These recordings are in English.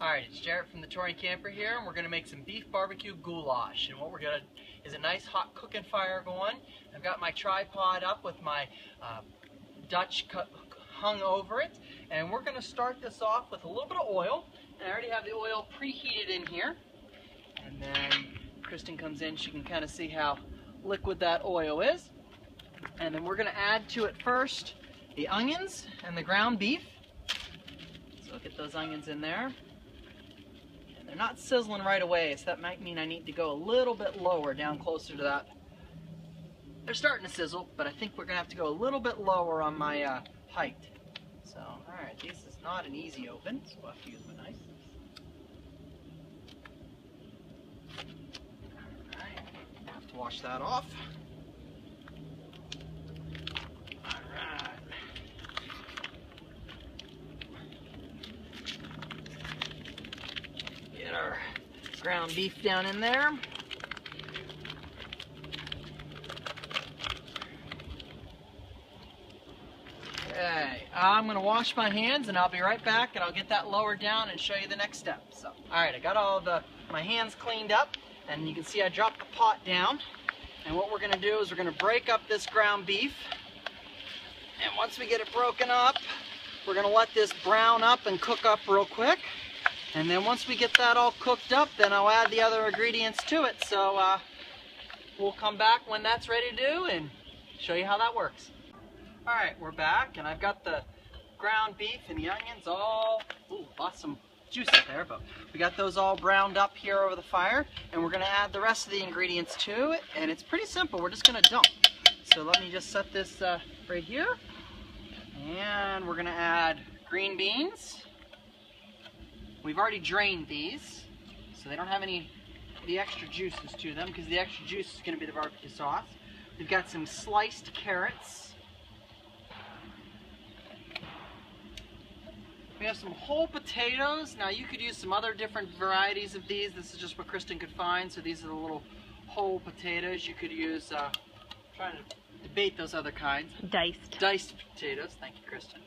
Alright, it's Jarrett from the Touring Camper here, and we're going to make some beef barbecue goulash. And what we're going to is a nice hot cooking fire going. I've got my tripod up with my Dutch hung over it, and we're going to start this off with a little bit of oil. And I already have the oil preheated in here. And then Kristen comes in, she can kind of see how liquid that oil is. And then we're going to add to it first the onions and the ground beef. So I'll get those onions in there. They're not sizzling right away, so that might mean I need to go a little bit lower, down closer to that. They're starting to sizzle, but I think we're going to have to go a little bit lower on my height. So, alright, this is not an easy open, so I'll have to use my knife. Alright, have to wash that off. Alright. Get our ground beef down in there. Okay, I'm going to wash my hands and I'll be right back and I'll get that lowered down and show you the next step. So, alright, I got all my hands cleaned up, and you can see I dropped the pot down. And what we're going to do is we're going to break up this ground beef. And once we get it broken up, we're going to let this brown up and cook up real quick. And then once we get that all cooked up, then I'll add the other ingredients to it. So we'll come back when that's ready to do and show you how that works. Alright, we're back, and I've got the ground beef and the onions all, lost some juices there, but we got those all browned up here over the fire, and we're going to add the rest of the ingredients to it, and it's pretty simple. We're just going to dump. So let me just set this right here, and we're going to add green beans. We've already drained these, so they don't have any of the extra juices to them, because the extra juice is going to be the barbecue sauce. We've got some sliced carrots. We have some whole potatoes. Now you could use some other different varieties of these. This is just what Kristen could find, so these are the little whole potatoes. You could use, trying to debate those other kinds. Diced potatoes. Thank you, Kristen.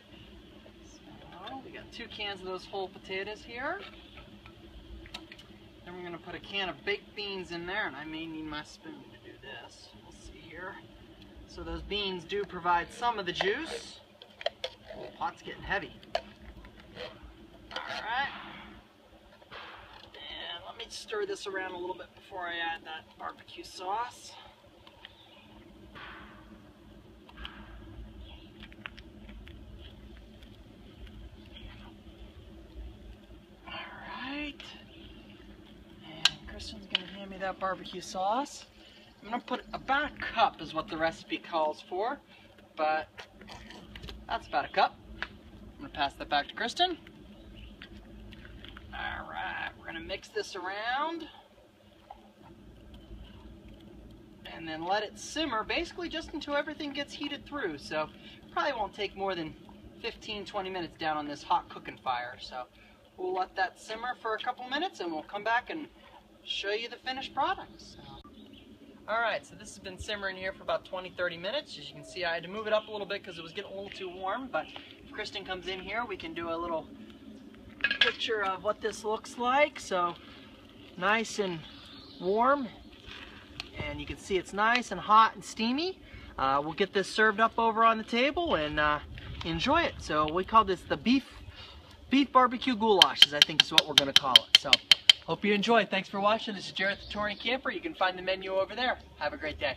We got 2 cans of those whole potatoes here. Then we're going to put a can of baked beans in there, and I may need my spoon to do this. We'll see here. So those beans do provide some of the juice. Oh, the pot's getting heavy. Alright. And let me stir this around a little bit before I add that barbecue sauce. And Kristen's going to hand me that barbecue sauce. I'm going to put about a cup is what the recipe calls for, but that's about a cup. I'm going to pass that back to Kristen. Alright, we're going to mix this around and then let it simmer basically just until everything gets heated through. So probably won't take more than 15-20 minutes down on this hot cooking fire. So we'll let that simmer for a couple minutes and we'll come back and show you the finished product. So. Alright, so this has been simmering here for about 20-30 minutes. As you can see, I had to move it up a little bit because it was getting a little too warm, but if Kristen comes in here, we can do a little picture of what this looks like. So nice and warm, and you can see it's nice and hot and steamy. We'll get this served up over on the table and enjoy it. So we call this the beef barbecue goulash, I think is what we're going to call it. So hope you enjoy. Thanks for watching. This is Jarrett the Touring Camper. You can find the menu over there. Have a great day.